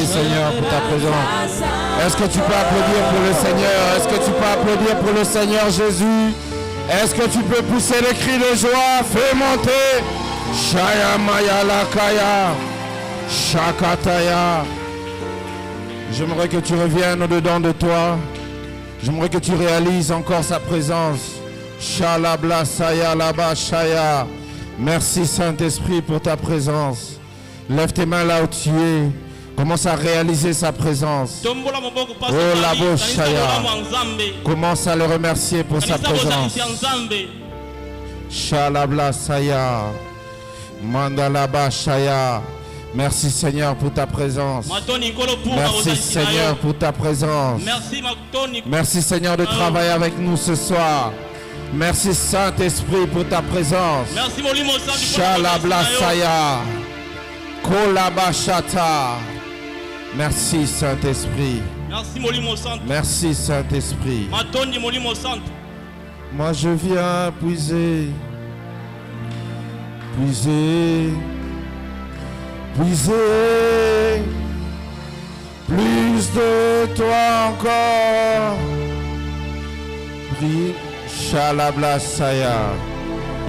Merci Seigneur pour ta présence. Est-ce que tu peux applaudir pour le Seigneur? Est-ce que tu peux applaudir pour le Seigneur Jésus? Est-ce que tu peux pousser les cris de joie? Fais monter. Shaya Maya Lakaya. Shakataya. J'aimerais que tu reviennes au-dedans de toi. J'aimerais que tu réalises encore sa présence. Shalabla Saya Laba Shaya. Merci Saint-Esprit pour ta présence. Lève tes mains là où tu es. Commence à réaliser sa présence. Oh Labo Shaya. Commence à le remercier pour sa présence. Shalabla Saya. Mandalaba Shaya. Merci Seigneur pour ta présence. Merci Seigneur pour ta présence. Merci Seigneur de travailler avec nous ce soir. Merci Saint-Esprit pour ta présence. Shalabla Saya. Kolabashata. Merci Saint-Esprit. Merci Saint-Esprit. Moi je viens puiser. Puiser plus de toi encore. Prie, Shalabla Saya.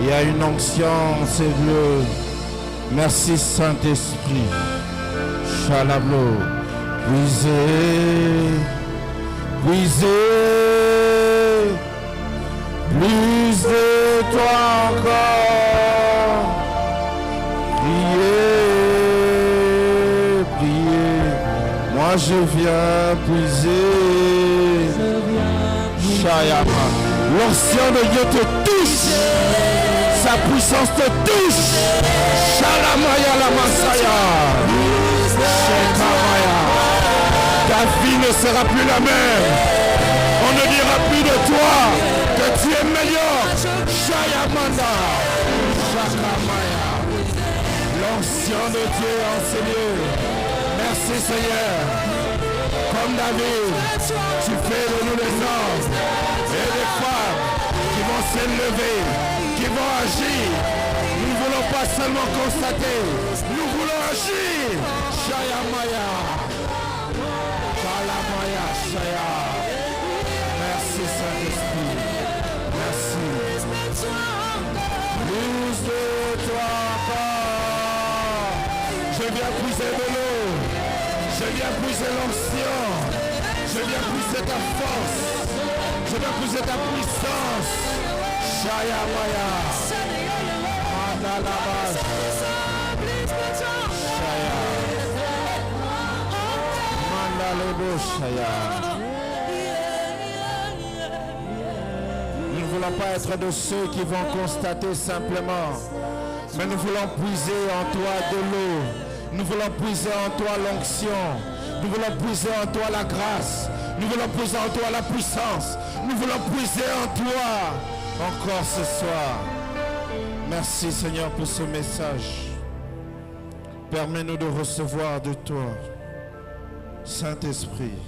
Il y a une onction, c'est bleu. Merci Saint-Esprit. Shalablo. Puiser plus de toi encore. Priez, moi je viens puiser. Shayama. L'onction de Dieu te touche, sa puissance te touche. Shalamaya la Masaya. Shekamaya. Ta vie ne sera plus la même. On ne dira plus de toi que tu es meilleur. Shayamanda. Shakamaya. L'onction de Dieu en ces lieux. Merci Seigneur. Comme David, tu fais de nous des hommes et des femmes qui vont s'élever, qui vont agir. Nous ne voulons pas seulement constater, nous voulons agir. Shaya Maya. Kalamaya Shaya. Merci Saint-Esprit. Merci. Plus de toi encore. Je viens puiser de l'eau. Je viens puiser l'onction. Je viens puiser ta force. Je viens puiser ta puissance. Shaya Maya. Mandalabas. Shaya. Mandalebo Shaya. Nous ne voulons pas être de ceux qui vont constater simplement, mais nous voulons puiser en toi de l'eau. Nous voulons puiser en toi l'onction. Nous voulons puiser en toi la grâce. Nous voulons puiser en toi la puissance. Nous voulons puiser en toi encore ce soir. Merci Seigneur pour ce message. Permets-nous de recevoir de toi. Saint-Esprit.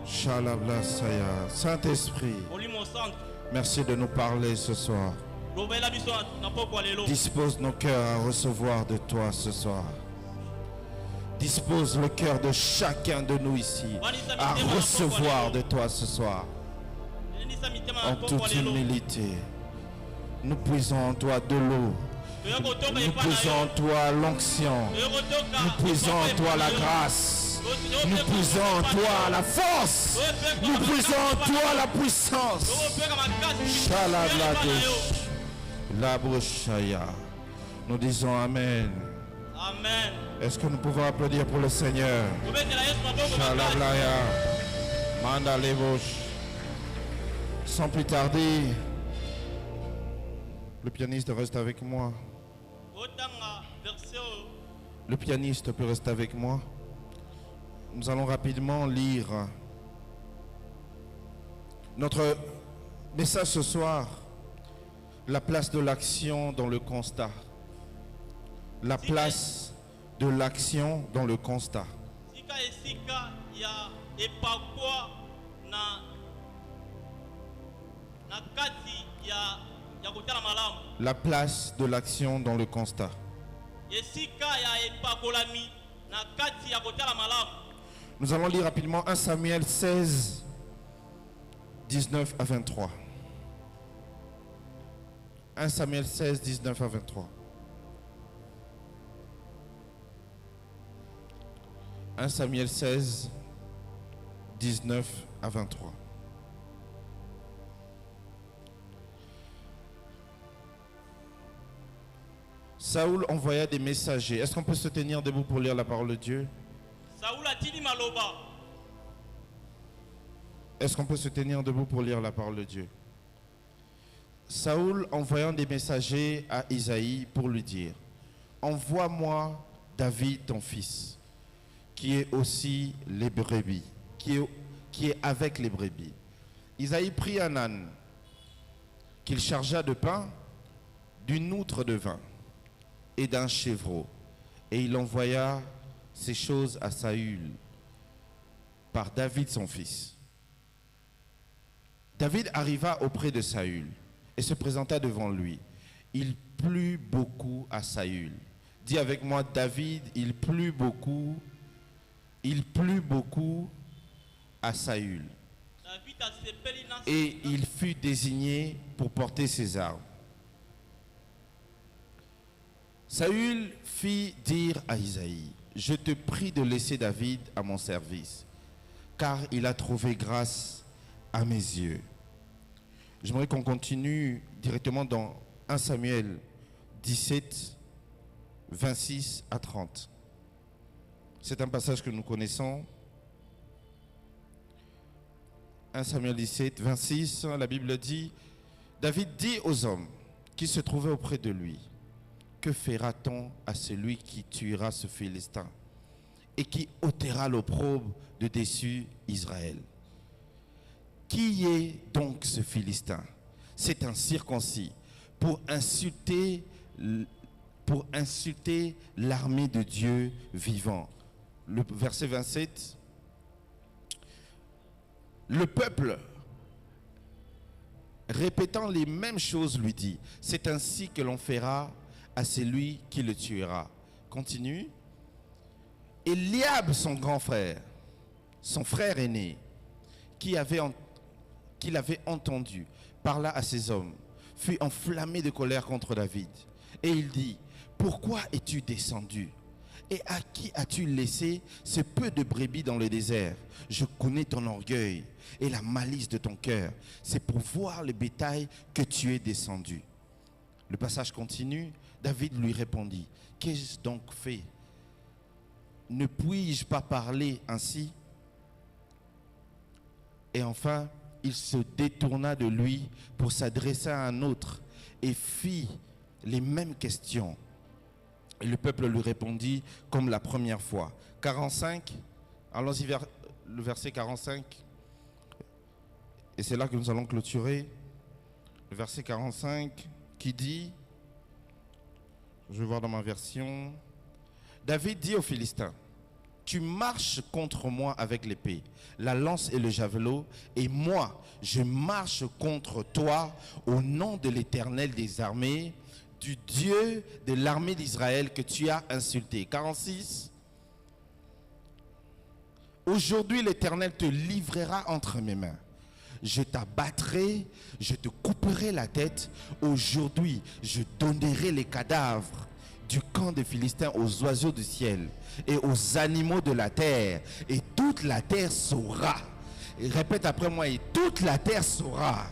Shalabla Saya. Saint-Esprit. Merci de nous parler ce soir. Dispose nos cœurs à recevoir de toi ce soir. Dispose le cœur de chacun de nous ici à recevoir de toi ce soir. En toute humilité, nous puisons en toi de l'eau. Nous puisons en toi l'onction. Nous puisons en toi la grâce. Nous puisons en toi la force. Nous puisons en toi la puissance. Shalabladesh. Labroshaya. Nous disons Amen. Amen. Est-ce que nous pouvons applaudir pour le Seigneur? Shalablaya. Mandalebosh. Sans plus tarder, le pianiste reste avec moi. Le pianiste peut rester avec moi. Nous allons rapidement lire notre message ce soir. La place de l'action dans le constat. La place de l'action dans le constat. La place de l'action dans le constat. Nous allons lire rapidement 1 Samuel 16, 19 à 23. 1 Samuel 16, 19 à 23. 1 Samuel 16, 19 à 23. Saoul envoya des messagers. Est-ce qu'on peut se tenir debout pour lire la parole de Dieu? Est-ce qu'on peut se tenir debout pour lire la parole de Dieu? Saoul envoyant des messagers à Isaïe pour lui dire: envoie-moi David ton fils, qui est aussi les brebis, qui est avec les brebis. Isaïe prit un âne qu'il chargea de pain, d'une outre de vin et d'un chevreau, et il envoya ces choses à Saül par David son fils. David arriva auprès de Saül et se présenta devant lui. Il plut beaucoup à Saül. Dis avec moi: David, il plut beaucoup à Saül. Et il fut désigné pour porter ses armes. Saül fit dire à Isaïe: je te prie de laisser David à mon service, car il a trouvé grâce à mes yeux. J'aimerais qu'on continue directement dans 1 Samuel 17, 26 à 30. C'est un passage que nous connaissons. 1 Samuel 17, 26, la Bible dit: David dit aux hommes qui se trouvaient auprès de lui: que fera-t-on à celui qui tuera ce Philistin et qui ôtera l'opprobre de dessus Israël? Qui est donc ce Philistin? C'est un circoncis pour insulter l'armée de Dieu vivant. Le verset 27. Le peuple, répétant les mêmes choses, lui dit: c'est ainsi que l'on fera à celui qui le tuera. Continue. Eliab, son grand frère, son frère aîné, qui l'avait entendu, parla à ses hommes, fut enflammé de colère contre David. Et il dit: pourquoi es-tu descendu? Et à qui as-tu laissé ce peu de brebis dans le désert? Je connais ton orgueil et la malice de ton cœur. C'est pour voir le bétail que tu es descendu. Le passage continue. David lui répondit: qu'ai-je donc fait? Ne puis-je pas parler ainsi? Et enfin, il se détourna de lui pour s'adresser à un autre et fit les mêmes questions. Et le peuple lui répondit comme la première fois. 45, allons-y vers le verset 45. Et c'est là que nous allons clôturer. Le verset 45 qui dit, je vais voir dans ma version, David dit aux Philistins: tu marches contre moi avec l'épée, la lance et le javelot, et moi, je marche contre toi au nom de l'Éternel des armées, du Dieu de l'armée d'Israël que tu as insulté. 46. Aujourd'hui, l'Éternel te livrera entre mes mains. Je t'abattrai, je te couperai la tête. Aujourd'hui, je donnerai les cadavres du camp des Philistins aux oiseaux du ciel et aux animaux de la terre. Et toute la terre saura. Et répète après moi: et toute la terre saura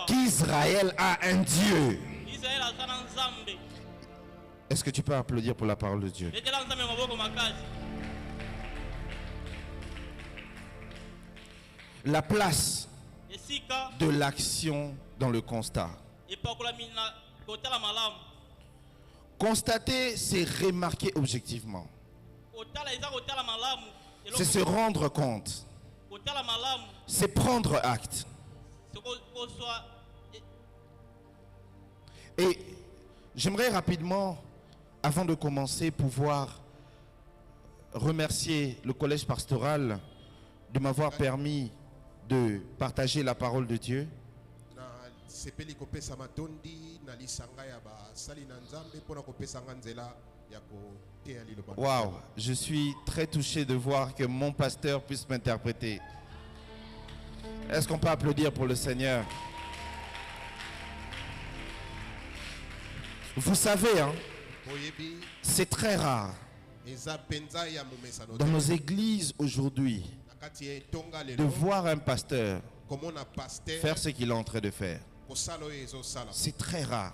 qu'Israël a un Dieu. Est-ce que tu peux applaudir pour la parole de Dieu? La place de l'action dans le constat. Constater, c'est remarquer objectivement. C'est se rendre compte. C'est prendre acte. Et j'aimerais rapidement, avant de commencer, pouvoir remercier le collège pastoral de m'avoir permis de partager la parole de Dieu. Waouh, je suis très touché de voir que mon pasteur puisse m'interpréter. Est-ce qu'on peut applaudir pour le Seigneur? Vous savez, hein, c'est très rare dans nos églises aujourd'hui de voir un pasteur faire ce qu'il est en train de faire. C'est très rare.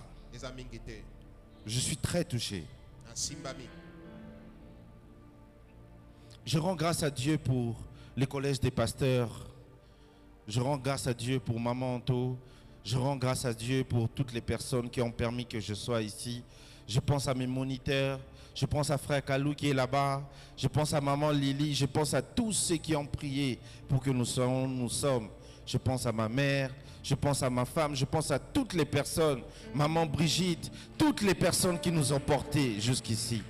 Je suis très touché. Je rends grâce à Dieu pour le collège des pasteurs. Je rends grâce à Dieu pour Maman Anto. Je rends grâce à Dieu pour toutes les personnes qui ont permis que je sois ici. Je pense à mes moniteurs. Je pense à Frère Kalou qui est là-bas. Je pense à Maman Lily. Je pense à tous ceux qui ont prié pour que nous sommes. Je pense à ma mère. Je pense à ma femme. Je pense à toutes les personnes. Maman Brigitte. Toutes les personnes qui nous ont portés jusqu'ici.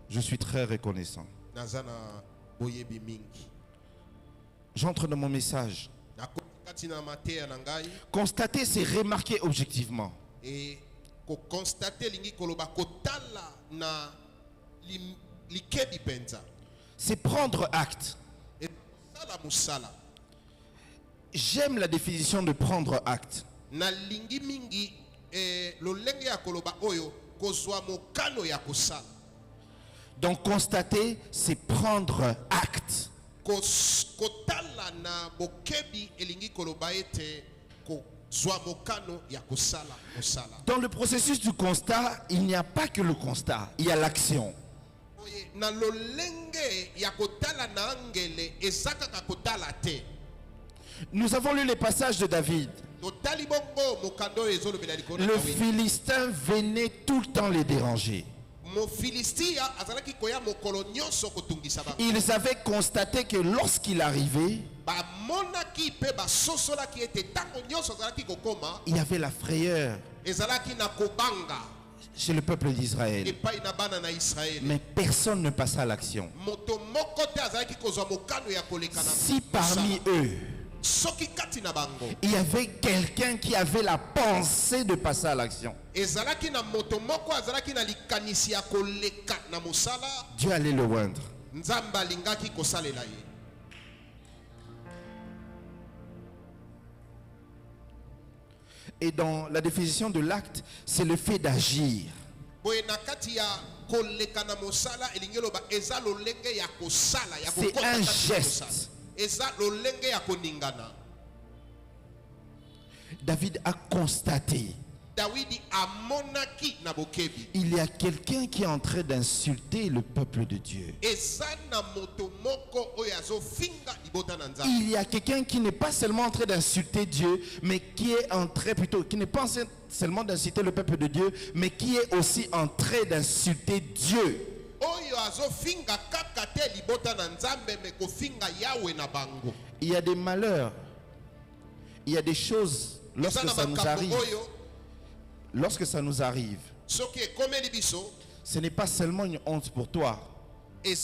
Je suis très reconnaissant. J'entre dans mon message. Constater, c'est remarquer objectivement. C'est prendre acte. J'aime la définition de prendre acte. Donc constater, c'est prendre acte. Dans le processus du constat, il n'y a pas que le constat, il y a l'action. Nous avons lu les passages de David. Le Philistin venait tout le temps les déranger. Ils avaient constaté que lorsqu'il arrivait, il y avait la frayeur chez le peuple d'Israël. Mais personne ne passa à l'action. Si parmi eux, il y avait quelqu'un qui avait la pensée de passer à l'action, Dieu allait le oindre. Et dans la définition de l'acte, c'est le fait d'agir. C'est un geste. David a constaté. Il y a quelqu'un qui est en train d'insulter le peuple de Dieu. Il y a quelqu'un qui n'est pas seulement en train d'insulter Dieu, mais qui est en train qui n'est pas seulement d'insulter le peuple de Dieu, mais qui est aussi en train d'insulter Dieu. Il y a des malheurs, il y a des choses lorsque ça nous arrive. Lorsque ça nous arrive, ce n'est pas seulement une honte pour toi, mais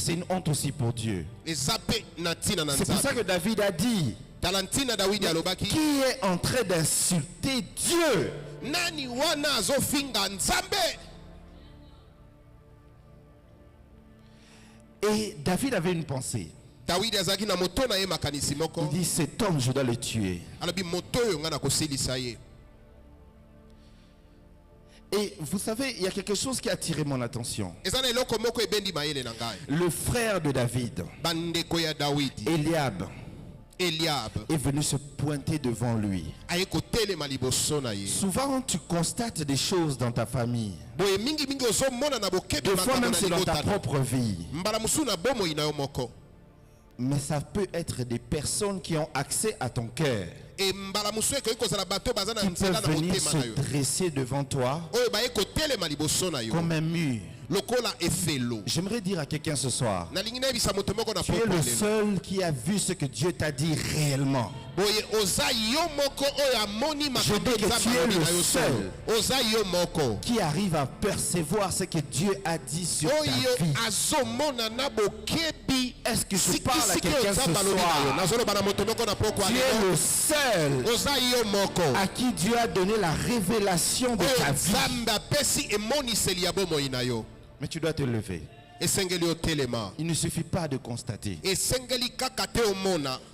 c'est une honte aussi pour Dieu. C'est pour ça que David a dit, qui est en train d'insulter Dieu? Et David avait une pensée. Il dit, cet homme, je dois le tuer. Et vous savez, il y a quelque chose qui a attiré mon attention. Le frère de David, Eliab, est venu se pointer devant lui. Souvent, tu constates des choses dans ta famille. Des fois même, c'est dans ta propre vie. Mais ça peut être des personnes qui ont accès à ton cœur, qui peuvent venir se dresser devant toi comme un mur. J'aimerais dire à quelqu'un ce soir, tu es le seul qui a vu ce que Dieu t'a dit réellement. Je dis que tu es le seul qui arrive à percevoir ce que Dieu a dit sur ta vie. Est-ce que je parle à quelqu'un ce soir? Tu es le seul à qui Dieu a donné la révélation de ta vie. Mais tu dois te lever. Il ne suffit pas de constater.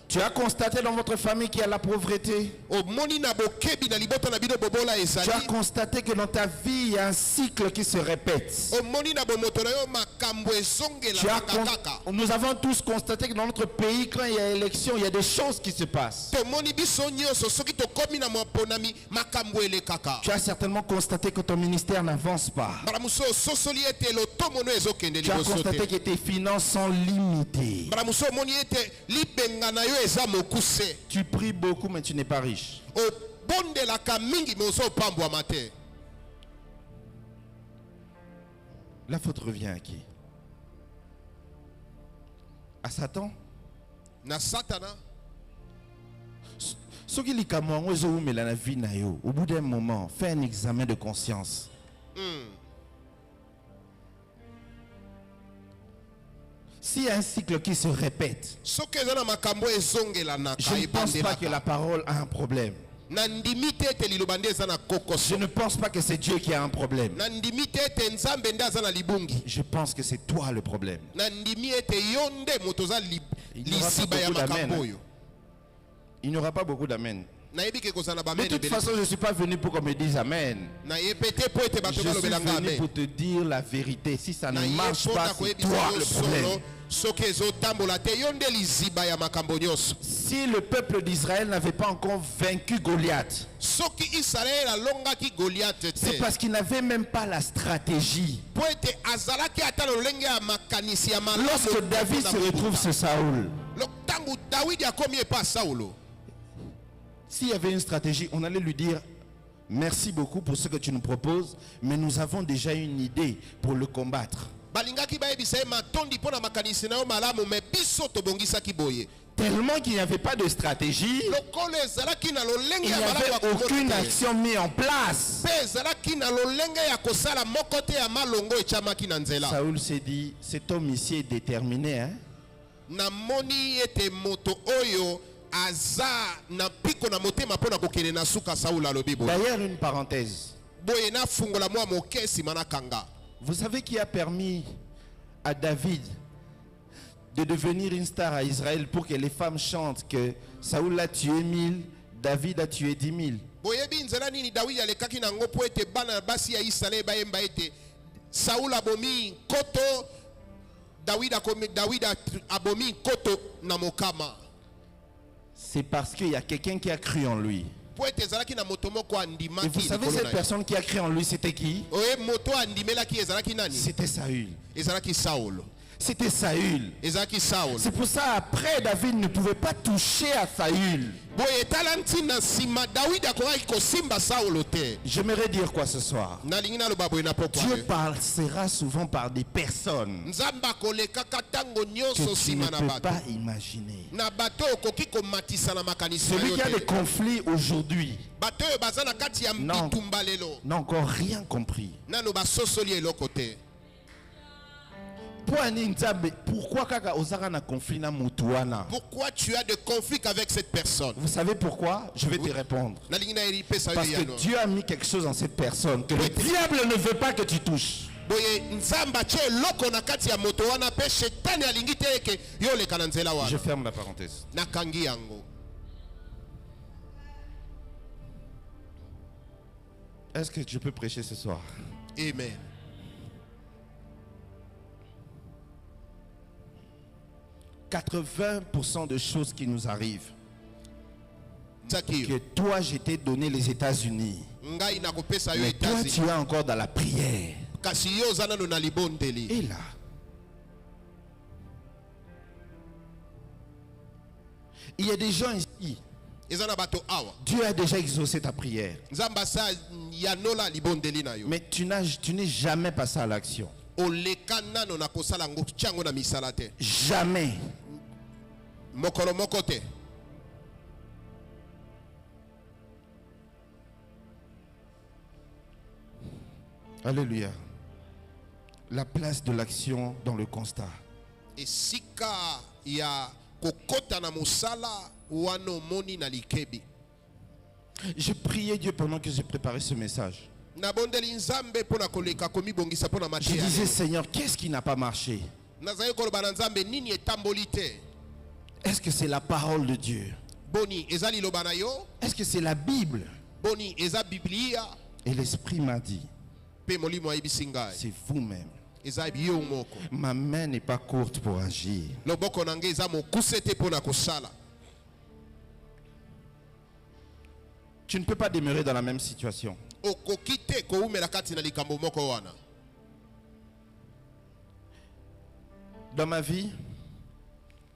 Tu as constaté dans votre famille qu'il y a la pauvreté. Tu as constaté que dans ta vie, il y a un cycle qui se répète. Nous avons tous constaté que dans notre pays, quand il y a élection, il y a des choses qui se passent. Tu as certainement constaté que ton ministère n'avance pas. Tu as constaté que tes finances sont limitées. Tu pries beaucoup, mais tu n'es pas riche. La faute revient à qui? À Satan? Au bout d'un moment, fais un examen de conscience. S'il y a un cycle qui se répète, je ne pense pas que la parole a un problème. Je ne pense pas que c'est Dieu qui a un problème. Je pense que c'est toi le problème. Il n'y aura pas beaucoup d'amen. Mais de toute façon, je ne suis pas venu pour qu'on me dise amen. Je suis venu pour te dire la vérité. Si ça ne marche pas, c'est toi le problème. Si le peuple d'Israël n'avait pas encore vaincu Goliath, c'est parce qu'il n'avait même pas la stratégie. Lorsque David se retrouve sur Saoul, s'il y avait une stratégie, on allait lui dire merci beaucoup pour ce que tu nous proposes, mais nous avons déjà une idée pour le combattre. Tellement qu'il n'y avait pas de stratégie, il n'y avait aucune action mise en place. Saoul s'est dit, cet homme ici est déterminé, hein? D'ailleurs, une parenthèse. Vous savez qui a permis à David de devenir une star à Israël pour que les femmes chantent que Saoul a tué 1000, David a tué 10 000? Saoul abomi koto, David abomi koto namokama. C'est parce qu'il y a quelqu'un qui a cru en lui. Et vous savez, cette personne qui a cru en lui, c'était qui? C'était Saül. C'était Saül. C'est pour ça, après, David ne pouvait pas toucher à Saül. J'aimerais dire quoi ce soir? Dieu passera souvent par des personnes que tu ne peux pas imaginer. Celui qui a des conflits aujourd'hui n'a encore rien compris. Pourquoi tu as de conflits avec cette personne? Vous savez pourquoi? Je vais te répondre. Parce que Dieu a mis quelque chose dans cette personne que le diable ne veut pas que tu touches. Je ferme la parenthèse. Est-ce que je peux prêcher ce soir? Amen. « 80% de choses qui nous arrivent, que toi, je t'ai donné les États-Unis, mais toi, tu es encore dans la prière. Et là, il y a des gens ici, Dieu a déjà exaucé ta prière, mais tu n'es jamais passé à l'action. Jamais. Alléluia. La place de l'action dans le constat. Esika ya kokota na musala wano moni na likebi. J'ai prié Dieu pendant que j'ai préparé ce message. Nabondeli nzambe pona koleka komi bongisa pona Je matia. disais, Seigneur, qu'est-ce qui n'a pas marché? Nazaye koloba na nzambe nini etamboli te. Est-ce que c'est la parole de Dieu? Boni eza liloba na yo. Est-ce que c'est la Bible? Boni eza biblia. Et l'Esprit m'a dit, Pe molimo ayebisi ngai. c'est vous-même. Eza yo moko. Ma main n'est pas courte pour agir. Loboko na ngai eza mokuse te pona kosala. Tu ne peux pas demeurer dans la même situation. Okoki te koumela kati na likambo moko wana. Dans ma vie,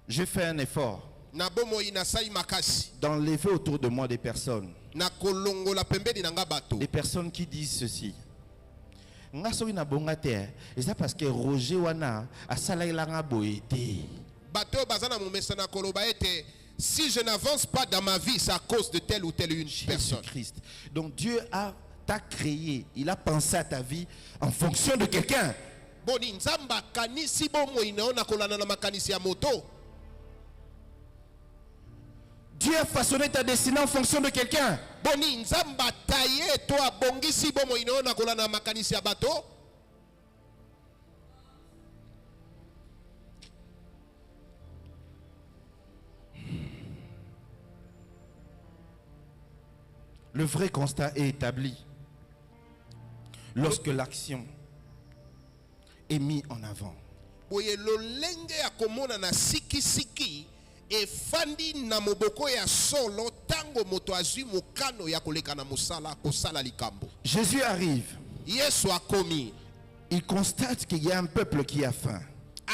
j'ai fait un effort Na bomoi na sai makasi. d'enlever autour de moi des personnes. Na kolongola pembeni na nga bato. Des personnes qui disent ceci. Nga soki na bonga te, et ça parce que Roger wana asala ilanga boete. Bato bazana momesa na koloba ete si je n'avance pas dans ma vie, c'est à cause de telle ou telle une personne. Jésus-Christ. Donc Dieu t'a créé, il a pensé à ta vie en fonction de quelqu'un. Boni nzamba kanisi bomo inaona kolana na makanisi ya moto. Dieu a façonné ta destinée en fonction de quelqu'un. Boni nzamba taye to abongisi bomo inaona kolana na makanisi ya bato. Le vrai constat est établi lorsque l'action est mise en avant. Boye lolenge ya komona na siki siki efandi na moboko ya solo tango moto azwi mokano ya koleka na musala kosala likambo. Jésus arrive. Yesu akomi. Il constate qu'il y a un peuple qui a faim.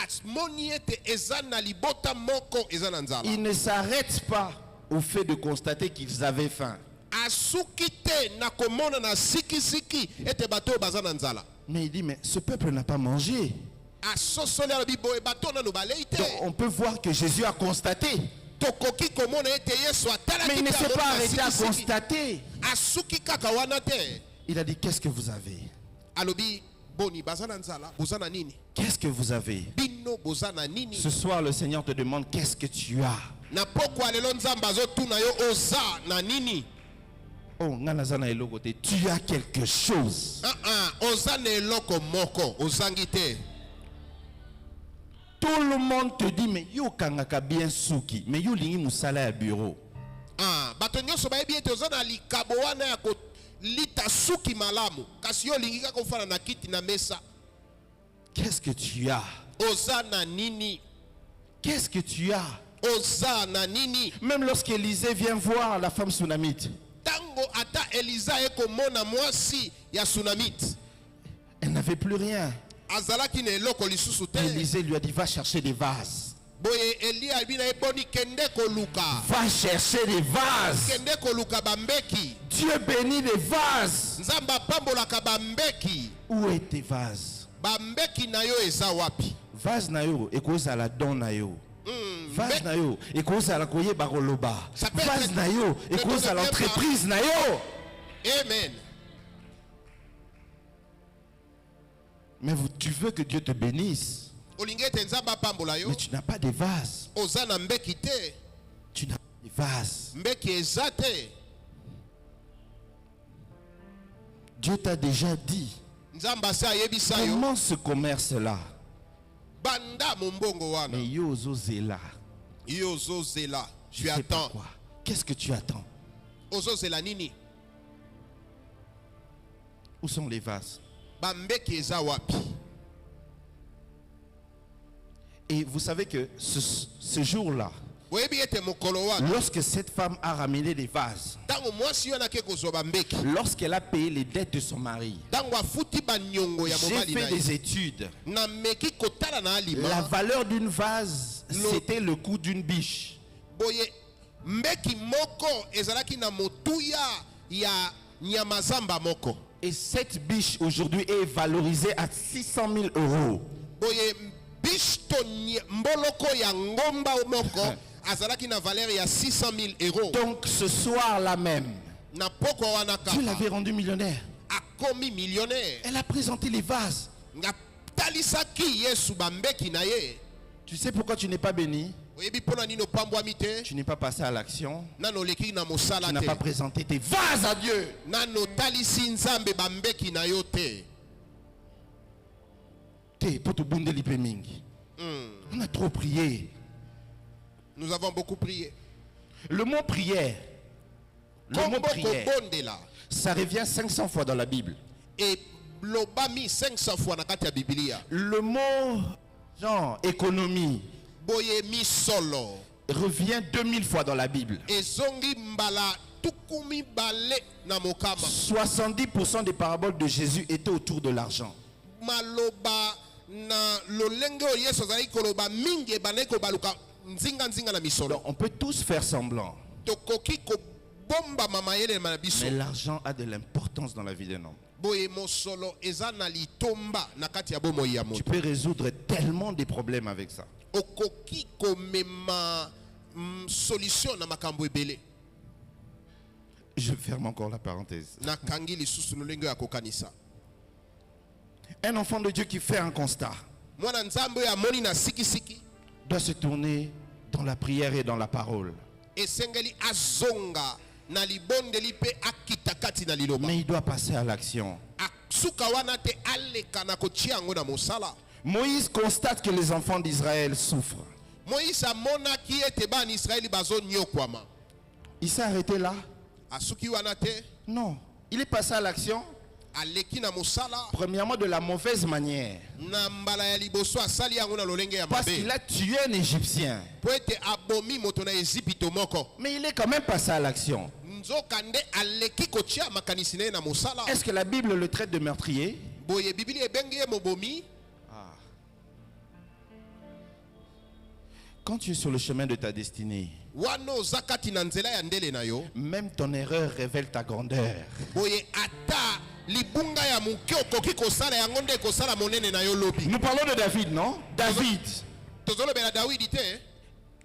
Asmoni ete eza na libota moko eza na nzala. Il ne s'arrête pas au fait de constater qu'ils avaient faim. Asuki te na komona na siki siki ete bato baza na nzala. Mais il dit, mais ce peuple n'a pas mangé. Asosole na bibo e bato na no balei te. Donc on peut voir que Jésus a constaté. Tokoki komona ete Yesu atala Mais il ne kiti s'est pas amona na arrêté à siki siki. constater. Asuki kaka wana te. Il a dit, qu'est-ce que vous avez? Alobi boni baza na nzala boza na nini? Qu'est-ce que vous avez? Bino boza na nini? Ce soir, le Seigneur te demande, qu'est-ce que tu as? Na pokwa lelo nzamba azotuna yo oza na nini? Oh, nganazana eloko te. Tu as quelque chose. Oza na eloko moko ozangi te. Tout le monde te dit, mais yo kangaka bien souki. Mais yo lingi musala ya bureau. Bato nyonso bayebi ete oza na likabo wana ya kolita suki malamu kasi yo olingi kaka kofana na kiti na mesa. Qu'est-ce que tu as? Oza na nini? Qu'est-ce que tu as? Oza na nini? Même lorsqu'Élisée vient voir la femme sunamite, Tango ata Elisa ekomona mwasi ya Sunamite. elle n'avait plus rien. Azalaki na eloko lisusu te. Élisée lui a dit, va chercher des vases. Boye Elia bina eboni kende koluka. Va chercher des vases. Kende koluka bambeki. Dieu bénit les vases. Nzamba pambolaka bambeki. Où est tes vases? Bambeki na yo eza wapi? Vase na yo ekozala don na yo. Vase na yo ekozala koyeba koloba. Ça peut Vase être na yo le ekozala don de entreprise na yo. Amen. Mais tu veux que Dieu te bénisse, Olingi ete nzamba pambola yo. mais tu n'as pas de vases. Oza na mbeki te. Tu n'as pas de vases. Mbeki eza te. Dieu t'a déjà dit. Nzamba se ayebisa yo. Comment ce commerce-là? Banda mombongo wana. Mais yo ozozela. Yo ozozela. Je Tu sais pas attends. quoi. Qu'est-ce que tu attends? Ozozela nini? Où sont les vases? Bambeki eza wapi? Et vous savez que ce jour-là, Oyebi ete mokolo wana. lorsque cette femme a ramené les vases, Tango mwasi wana ke kozwa bambeki. lorsqu'elle a payé les dettes de son mari, Tango afuti banyongo ya j'ai mobali fait na ye. des études. Na meki kotala na alima. La valeur d'une vase, Non. c'était le coût d'une biche. Boye mbeki moko ezalaki na motuya ya nyamazamba moko. Et cette biche aujourd'hui est valorisée à 600 000 euros. Boye bishto mboloko ya ngomba moko azalaki na valeur ya 600 000 euros. Donc ce soir-là même, Na poko wana Dieu kaka l'avait rendu millionnaire. akomi millionnaire. Elle a présenté les vases. Nga talisaki Yesu bambeki na ye. Tu sais pourquoi tu n'es pas béni? Oyebi pona nino pambwami te. Tu n'es pas passé à l'action. Nano leki na Tu mosala n'as te. pas présenté tes vases à Dieu. Nano talisi nzambe bambeki na yo te. On a trop prié. Nous avons beaucoup prié. Le mot prière, ça revient 500 fois dans la Bible. Et lobami 500 fois na kati ya Biblia. Le mot genre économie Boye mi solo. revient 2000 fois dans la Bible. Ezongi mbala tukumi bale na mokama. 70% des paraboles de Jésus étaient autour de l'argent. Maloba na lolenge o Yesu zali koloba mingi baneko baluka nzinga na misolo. Donc, on peut tous faire semblant. Tokoki ko bomba mama yele na biso. Mais l'argent a de l'importance dans la vie d'un homme. Boye mosolo eza na litomba na kati ya bomo ya Tu moto. peux résoudre tellement de problèmes avec ça. Okoki ko mema solution na makambo ebele. Je ferme encore la parenthèse. Na kangi lisusu lolenge ya kokanisa. Un enfant de Dieu qui fait un constat Mwana nzambe ya moni na siki doit se tourner dans la prière et dans la parole. esengeli azonga na libondeli pe akita kati na liloba. Mais il doit passer à l'action. Suka wana te aleka na kotia yango na mosala. Moïse constate que les enfants d'Israël souffrent. Moïse amonaki ete bana Israeli bazonyokwama. Il s'est arrêté là? Asuki wana te Non. Il est passé à l'action, aleki na mosala premièrement de la mauvaise manière. na mbala ya liboso asali yango na lolenge ya Parce mabe. qu'il a tué un Égyptien. Po ete abomi moto na Ezipito moko. Mais il est quand même passé à l'action. Nzoka nde aleki kotia makanisi na ye na mosala. Est-ce que la Bible le traite de meurtrier? Boye Biblia ebengi ye mobomi. Quand tu es sur le chemin de ta destinée, Wana oza kati na nzela ya ndele na yo. même ton erreur révèle ta grandeur. Boye ata libunga ya muke okoki kosala yango nde kosala monene na yo lobi. Nous parlons de David, non? David, Tozolobela Dawidi te.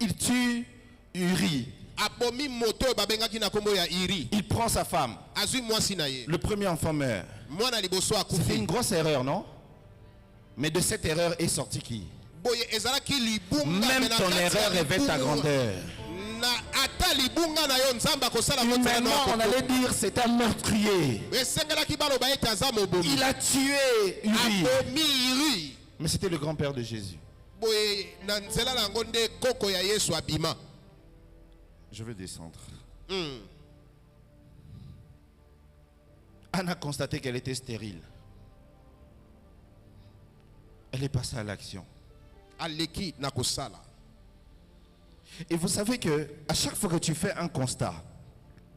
il tue Uri. Abomi moto babengaki na kombo ya Iri. Il prend sa femme. Azui mwasi na ye. Le premier enfant meurt. Mwana liboso C'était une akufi. grosse erreur, non? Mais de cette erreur est sorti qui? Boye ezalaki libunga Même na ton kati ya erreur révèle ta libunga. grandeur. Na ata libunga na yo nzamba kosala motela Humainement, on na allait dire c'est un meurtrier. esengelaki baloba ete aza mobomi. Il a tué Uri. Abomi Iri. Mais c'était le grand-père de Jésus. Boye na nzela nango nde koko ya Yesu abima. Je vais descendre. Anne a constaté qu'elle était stérile. Elle est passée à l'action. Aleki na kosala. Et vous savez que à chaque fois que tu fais un constat,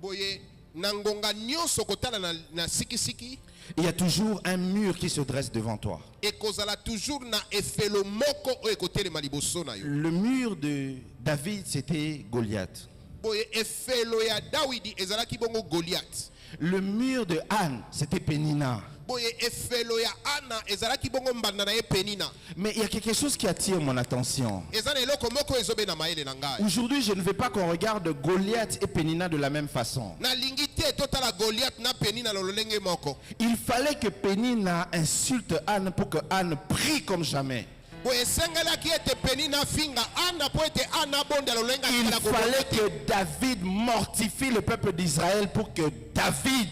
Boye na ngonga nyonso kotala na sikisiki il y a toujours un mur qui se dresse devant toi. ekozala toujours na efelo moko oyo ekotelema liboso na yo. Le mur de David, c'était Goliath. Boye efelo ya Dawidi ezalaki bongo Goliath. Le mur de Anne, c'était Pénina. Boye efelo ya Ana ezalaki bongo mbanda na ye Penina. Mais il y a quelque chose qui attire mon attention. Eza na eloko moko ezobe na maele na ngai. Aujourd'hui, je ne veux pas qu'on regarde Goliath et Pénina de la même façon. Na lingi te totala Goliath na Penina lolenge moko. Il fallait que Pénina insulte Anne pour que Anne prie comme jamais. Boye sengelaki ete Penina finga Ana po ete Ana bonda lolenga Il kila fallait Goliath. que David mortifie le peuple d'Israël pour que David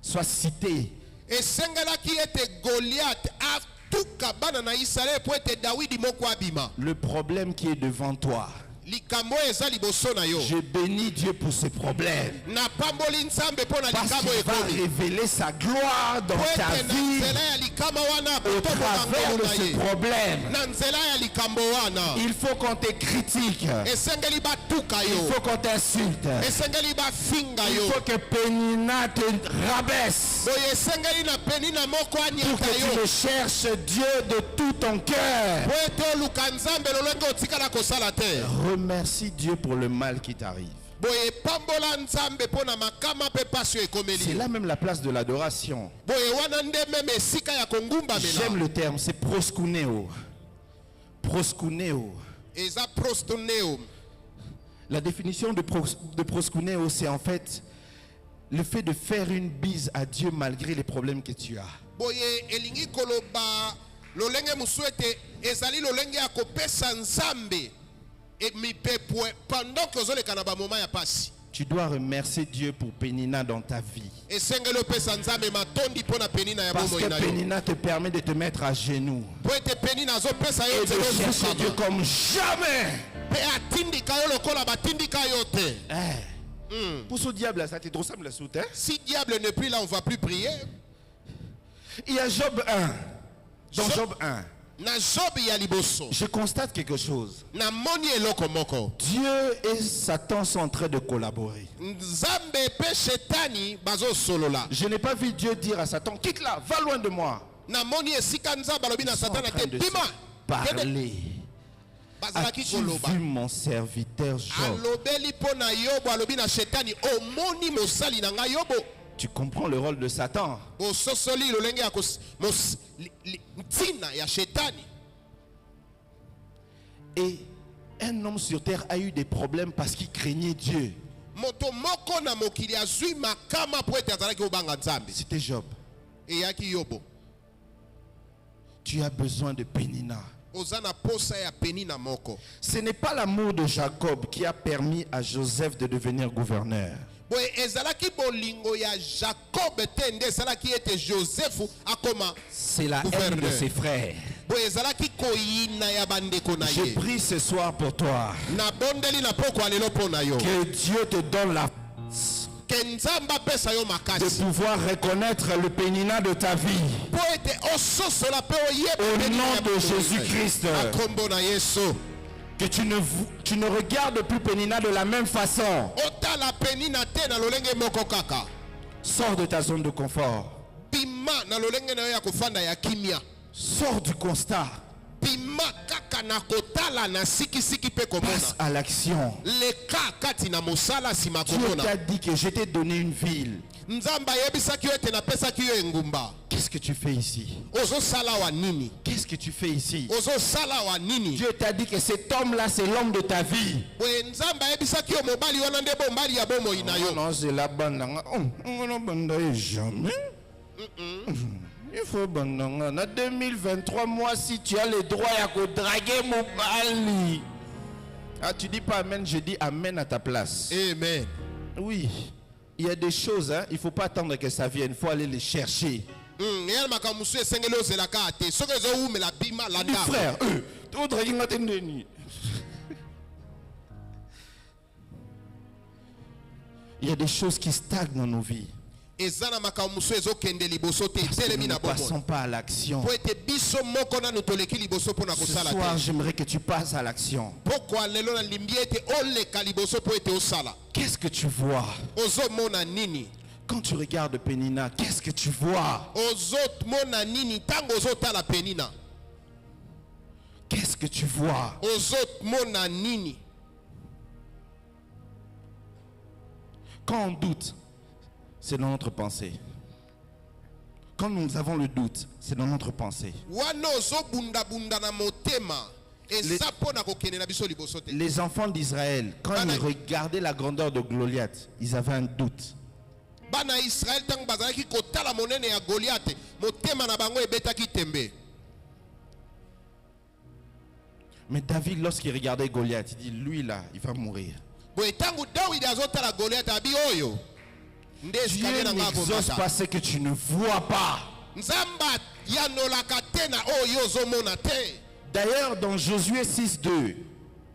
soit cité. Esengelaki ete Goliath atuka bana na Israël po ete Dawidi moko abima. Le problème qui est devant toi, Likambo eza liboso na yo. je bénis Dieu pour ce problème. Na pamboli nzambe po na Parce likambo qu'il va ekomi. révéler sa gloire dans Po ta ete na vie nzela ya likama wana au kotoka travers ngolo de na ce ye. problème. Na nzela ya likambo wana. Il faut qu'on te critique. Esengeli batuka Il yo. faut qu'on t'insulte. Esengeli bafinga Il yo. faut que Pénina te rabaisse. Boye esengeli na Penina moko Pour anyata que tu yo. le cherches Dieu de tout ton cœur. Po ete oluka nzambe lolenge otikala kosala te. Remercie Dieu pour le mal qui t'arrive. Boye pambola nzambe po na makama pe pasio C'est ekomeli. là même la place de l'adoration. Boye wana nde meme esika ya kongumbamela. J'aime le terme, c'est proskuneo. Proskuneo. Eza prostoneo. La définition de proskuneo, c'est en fait le fait de faire une bise à Dieu malgré les problèmes que tu as. boye elingi koloba lolenge musuete ezali lolenge ya kopesa nzambe et mipepwe pendant que ozoleka na ba moment ya pasi. Tu dois remercier Dieu pour Pénina dans ta vie. Esengelo pesa nzambe matondi pona Penina ya Parce bomo que ina yo. Pénina te permet de te mettre à genoux Po ete Penina zo pesa et yo de chercher Dieu comme jamais. pe atindika yo lokola batindika yo te. Pour ce diable là, ça te ressemble la soute. Si diable n'est plus là, on va plus prier. Il y a Job 1. Dans Job- Job 1, Na Job ya liboso. je constate quelque chose. Na moni eloko moko. Dieu et Satan sont en train de collaborer. Nzambe pe shetani bazo solola. Je n'ai pas vu Dieu dire à Satan, quitte là, va loin de moi. Na moni esika nzambe alobi na Ils sont en satana train te de bima. se parler. Bazalaki As-tu koloba. vu mon serviteur Job? Alobeli po na yobo alobi na shetani omoni mosali na ngai yobo. Tu comprends le rôle de Satan? Bososoli lolenge ya ntina ya shetani. Et un homme sur terre a eu des problèmes parce qu'il craignait Dieu. Moto moko na mokili azwi makama po ete azalaki obanga nzambe. C'était Job. Eyaki yobo. Tu as besoin de Pénina. Ozana posa ya Penina moko. Ce n'est pas l'amour de Jacob qui a permis à Joseph de devenir gouverneur. Boye ezalaki bolingo ya Jacob te nde ezalaki ete Joseph akoma. C'est la haine Gouverneur. de ses frères. Boye ezalaki koyina ya bandeko na Je ye. prie ce soir pour toi. Na bondeli na poko alelo po na yo. Que Dieu te donne la force Ke nzamba pesa yo de makasi. pouvoir reconnaître le Pénina de ta vie. Po ete ososola pe oyeba Au Penina nom ya de bolingo. Jésus-Christ. Akombo na Yesu. Que tu ne regardes plus Pénina de la même façon. Otala Penina te na lolenge moko kaka. Sors de ta zone de confort. Bima na lolenge na yo ya kofanda ya kimia. Sors du constat. Bima kaka na kotala na siki pe komona. Passe à l'action. Leka kati na mosala sima Dieu komona. t'a dit que je t'ai donné une ville. Nzamba yebisaki yo ete napesaki yo engumba. Qu'est-ce que tu fais ici? Ozosala wa nini? Qu'est-ce que tu fais ici? Ozosala wa nini? Dieu t'a dit que cet homme-là, c'est l'homme de ta vie. Boye nzamba yebisaki yo mobali wana nde bombali ya bomoi na yo. Non, c'est la bande. On ne bande jamais. Il faut bande. En 2023, moi, si tu as le droit à draguer mon bali. Ah, tu dis pas amen, je dis amen à ta place. Amen. Oui, il y a des choses, hein, il ne faut pas attendre que ça vienne, il faut aller les chercher. Yel makamusu esengeli ozelaka te. Soki ezowumela bima Dis landa. frère, tu dragues ma tendeni. Il y a des choses qui stagnent dans nos vies. Ezana makamusu ezokende liboso te. Parce que nous Etelemi ne na bomoi. passons pas à l'action. Po ete biso moko nanu toleki liboso mpo na Ce kosala soir, te. j'aimerais que tu passes à l'action. Pokwa lelo na limbi ete oleka liboso po ete osala. Qu'est-ce que tu vois? Ozomona nini? Quand tu regardes Pénina, qu'est-ce que tu vois? Ozomona nini tango ozotala Penina? Qu'est-ce que tu vois? Ozomona nini? Quand on doute, c'est dans notre pensée. Quand nous avons le doute, c'est dans notre pensée. Wana ozobunda bunda na motema. Eza pona kokende na biso liboso te. Les enfants d'Israël, quand ils regardaient la grandeur de Goliath, ils avaient un doute. Bana Israël tango bazalaki kotala monene ya Goliath, motema na bango ebetaki tembe. Mais David, lorsqu'il regardait Goliath, il dit, lui là, il va mourir. Boye tango Dawidi azotala Goliath abi oyo. Nde Dieu esikalie na nga n'exauce komata. pas ce que tu ne vois pas. Nzamba yanolaka te na oyo ozomona te. D'ailleurs, dans Josué 6.2,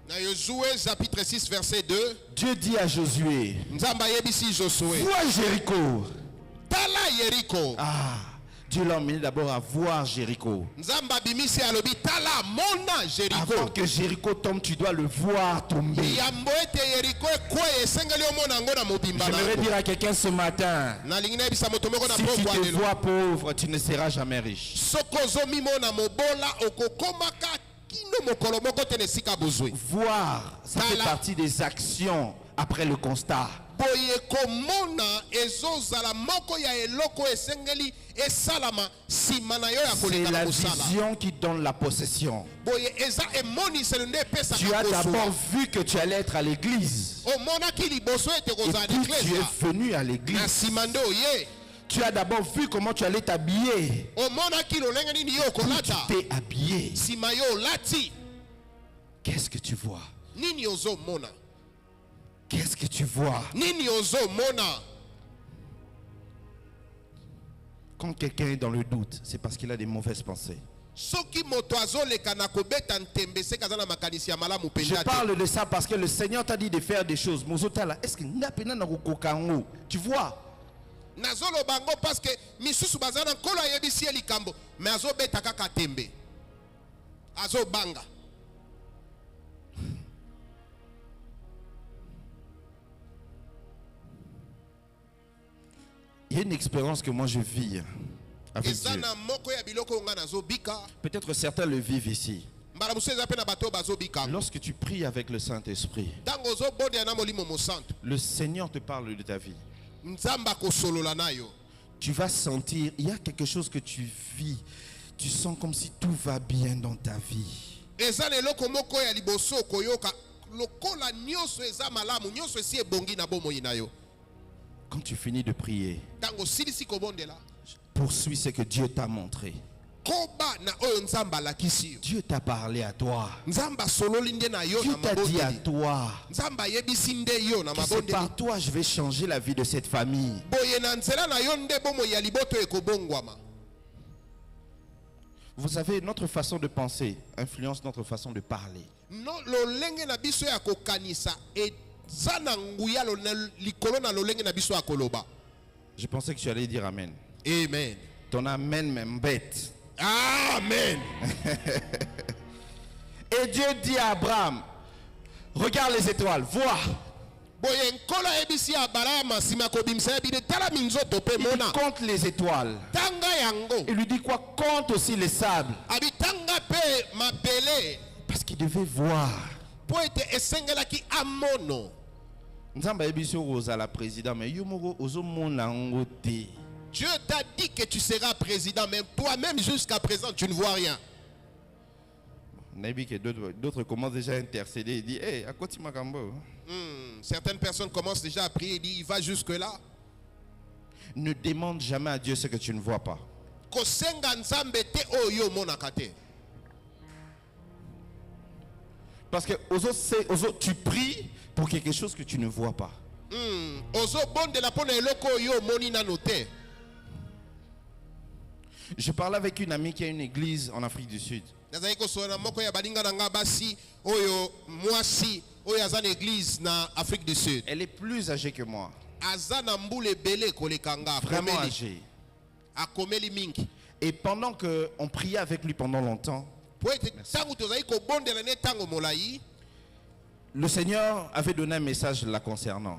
Na Yosué chapitre 6 verset 2, Dieu dit à Josué, Nzamba yebisi Josué. vois Jéricho. Tala Yeriko. Ah, Dieu l'a emmené d'abord à voir Jéricho. Nzamba bimisi alobi tala mona Avant Jéricho. que Jéricho tombe, tu dois le voir tomber. Yambo ete Yeriko ekwe esengeli omona ngo na mobimba na J'aimerais ngo. dire à quelqu'un ce matin, Na lingi na yebisa moto moko na si tu pokwa te lelo. vois pauvre, tu ne seras jamais riche. Soko ozomimona mobola okokomaka kino mokolo moko te na esika bozwi. Voir, ça fait Tala. partie des actions après le constat. boye komona ezozala moko ya eloko esengeli esalama sima na yo ya C'est koleka la na mosala. vision qui donne la possession. Boye eza emoniselo nde Tu epesaka as d'abord kozwa. vu que tu allais être à l'église. Omonaki liboso ete Et kozala puis tu l'église. es venu à Na l'église. sima nde oye. Tu as d'abord vu comment tu allais t'habiller. Omonaki lolenge nini yo Puis tu okolata. t'es habillé. Sima yo olati. Qu'est-ce que tu vois? Nini ozomona? Qu'est-ce que tu vois? Nini ozomona? Quand quelqu'un est dans le doute, c'est parce qu'il a des mauvaises pensées. Soki moto azoleka na kobeta ntembe se kaza na makanisi ya malamu Je penza te. parle de ça parce que le Seigneur t'a dit de faire des choses. Mozotala, est-ce que tu vois? Nazoloba ngo parce que misusu baza na nkolo ayebisi ye likambo me azobeta kaka tembe. Azobanga. Il y a une expérience que moi je vis avec Eza Dieu. na moko ya biloko nga nazobika. Peut-être certains le vivent ici. Mbala musu eza pe na bato bazobika. Lorsque tu pries avec le Saint-Esprit, Tango ozobonde na molimo mosantu. le Seigneur te parle de ta vie. Nzamba kosolola nayo. Tu vas sentir, il y a quelque chose que tu vis. Tu sens comme si tout va bien dans ta vie. Eza na eloko moko ya liboso koyoka lokola nyonso eza malamu nyonso esi ebongi na bomoi na yo. Quand tu finis de prier, Tango silisi kobondela. poursuis ce que Dieu t'a montré. Koba na oyo nzamba alakisi yo. Dieu t'a parlé à toi. Nzamba sololi nde na yo Dieu na t'a dit à mabondeli. toi Nzamba yebisi nde yo na que c'est mabondeli. par toi je vais changer la vie de cette famille. Boye na nzela na yo nde bomoi ya liboto ekobongwama. Vous savez, notre façon de penser influence notre façon de parler. No lolenge na biso ya kokanisa eza na nguya likolo na lolenge na biso ya koloba. Je pensais que tu allais dire Amen. Amen. Ton Amen m'embête. Amen. Et Dieu dit à Abraham, regarde les étoiles, vois. Boye nkolo ebisi ya Abraham sima kobimisa bide tala minzoto pe Il mona. compte les étoiles. Tanga yango. Il lui dit quoi? Compte aussi les sables. Abi tanga pe mabele. Parce qu'il devait voir. Po ete esengelaki amono. Nzamba ebiso ozala président mais yo moko ozomona ngo te. Dieu t'a dit que tu seras président, mais toi-même jusqu'à présent tu ne vois rien. Nabi que d'autres commencent déjà à intercéder et disent hey, à côté makambo. Certaines personnes commencent déjà à prier et disent il va jusque-là. Ne demande jamais à Dieu ce que tu ne vois pas. Kosenga nzambe te oyo monaka te. Parce que tu pries pour quelque chose que tu ne vois pas. Ozo bonde la pona eloko oyo moni nano te. Je parlais avec une amie qui a une église en Afrique du Sud. Nazali kosona moko ya balinga na nga basi oyo mwasi oyo aza na église na Afrique du Sud. Elle est plus âgée que moi. Aza na mbule bele koleka nga Vraiment akomeli. âgée. Akomeli mingi. Et pendant qu'on priait avec lui pendant longtemps, Po ete tangu tozali kobondela ne tango molai. le Seigneur avait donné un message la concernant.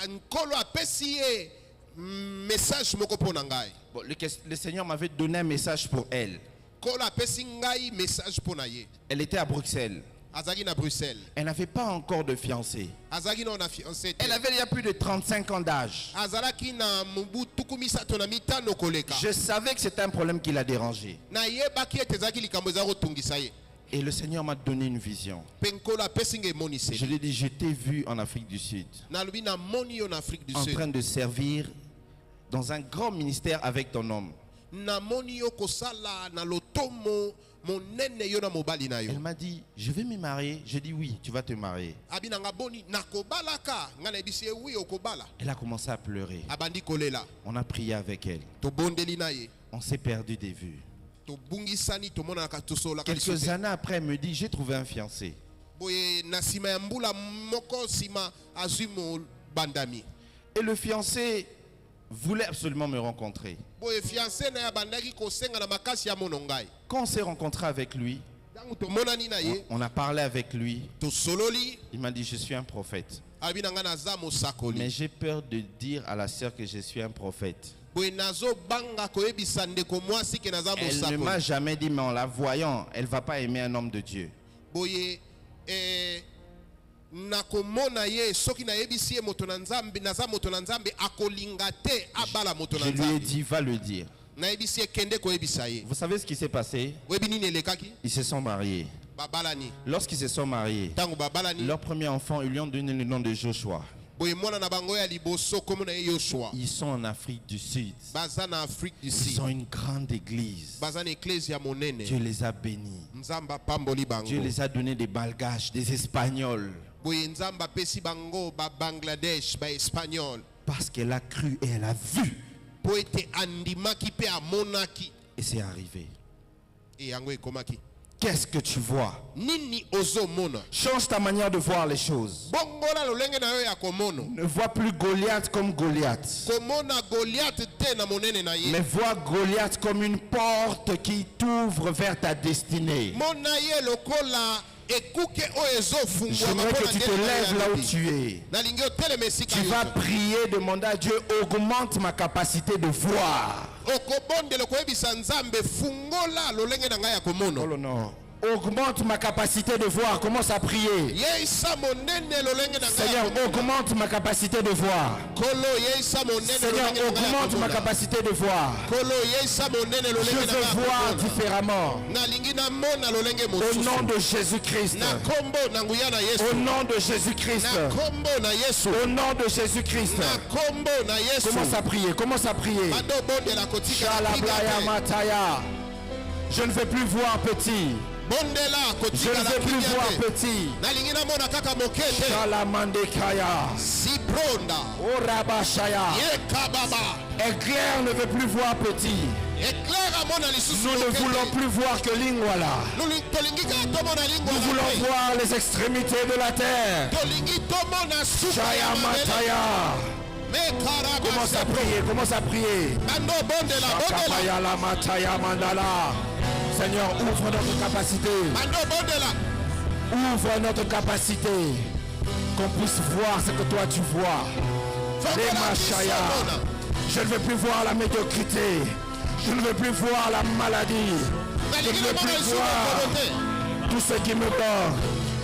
Nkolo apesi ye message moko pona ngai. Bon, le Seigneur m'avait donné un message pour elle. Nkolo apesi ngai message pona ye. Elle était à Bruxelles. Azaki na Bruxelles. Elle n'avait pas encore de fiancé. Azaki na fiancé. Elle avait déjà plus de 35 ans d'âge. Azalaki na mubu tukumisa tona mitano koleka. Je savais que c'était un problème qui l'a dérangé. Na yebaki ete ezaki likambo eza kotungisa ye. Et le Seigneur m'a donné une vision. Pe nkolo apesi ngai emonise. Je lui ai dit, je t'ai vu en Afrique du Sud, Nalobi na moni yo na Afrique du en Sud. train de servir dans un grand ministère avec ton homme. Na moni yo kosala na lotomo monene yo na mobali na yo. Elle m'a dit, je vais me marier. J'ai dit oui, tu vas te marier. Abi na nga boni nakobalaka nga na ebisi oui okobala. Elle a commencé à pleurer. Abandi kolela. On a prié avec elle. To bondeli na ye. On s'est perdu des vues. To bungisani to mona ka tosola ka Quelques années après, elle me dit, j'ai trouvé un fiancé. boye na sima ya mbula moko sima azwi mo bandami. Et le fiancé voulait absolument me rencontrer. Boye fiancé na ya bandaki kosenga na makasi ya mono ngai. Quand on s'est rencontré avec lui, Tangu to monani na ye on a parlé avec lui. to sololi Il m'a dit, je suis un prophète. abi na nga naza mosakoli. Mais j'ai peur de dire à la sœur que je suis un prophète. Boye nazo banga koyebisa ndeko mwasi ke naza Elle ne mosakoli. m'a jamais dit, mais en la voyant, elle ne va pas aimer un homme de Dieu. Boye nakomona ye soki nayebisi ye moto na nzambe naza moto na nzambe akolinga te abala moto na Je lui ai nzambe dit, va le dire. nayebisi ye kende koyebisa ye Vous savez ce qui s'est passé? oyebi nini elekaki Ils se sont mariés. babalani Lorsqu'ils se sont mariés, ntango babalani leur premier enfant, ils lui ont donné le nom de Joshua. boye mwana na bango ya liboso komona ye Yoshua Ils sont en Afrique du Sud. baza na Afrique du Ils ont Sud une grande église. baza na eklise ya monene Dieu les a bénis. nzambe apamboli bango Dieu les a donné des Malgaches, des Espagnols. boye nzambe apesi bango babangladesh baespagnol Parce qu'elle a cru et elle a vu. po ete andimaki mpe amonaki Et c'est arrivé. e yango ekomaki Qu'est-ce que tu vois? nini ozomona Change ta manière de voir les choses. bongola lolenge na yo ya komono Ne vois plus Goliath comme Goliath. komona Goliath te na monene na ye Mais vois Goliath comme une porte qui t'ouvre vers ta destinée. mona ye lokola ekuke oyo ezofungwama J'aimerais que tu te lèves là où tu es. nalingi otelema esika Tu vas yo prier, demander à Dieu, augmente ma capacité de voir. okobondela koyebisa nzambe fungola lolenge na ngai ya Oh komono non. Augmente ma capacité de voir. Commence à prier. yeisa monene lolenge na ngai ya Seigneur, komona. augmente ma capacité de voir. kolo yeisa monene Seigneur, lolenge na ngai ya augmente ma komona. capacité de voir. kolo yeisa monene Je lolenge na ngai veux ya voir komona. différemment. nalingi namona lolenge Au nom mosusu de Jésus-Christ. na kombo na nguya na yesu Au nom de Jésus-Christ. na kombo na yesu Au nom de Jésus-Christ. na kombo na yesu Commence à prier. Commence à prier. badobondela kotika na Shalabraya pinga te. Mataya. Je ne veux plus voir petit. bondela Je kotika ne na veux plus pinga voir te. petit. nalingi namona kaka moke te Shalamandekaya. sibronda Orabashaya. yekababa Éclair ne veut plus voir petit. éclaire amona lisusu Nous ne moke te. voulons plus voir que Lingwala. tolingi kaka tomona lingwa Nous na voulons te. voir les extrémités de la terre. tolingi tomona suka ya Shaya mabele Mataya. Commence à prier, commence à prier. bando bondela bondela Shakapaya la Mataya Mandala. Seigneur, ouvre notre capacité. bando bondela Ouvre notre capacité. Qu'on puisse voir ce que toi tu vois. Les Machaya. Je ne veux plus voir la médiocrité. Je ne veux plus voir la maladie. Je ne veux plus voir tout ce qui me dort.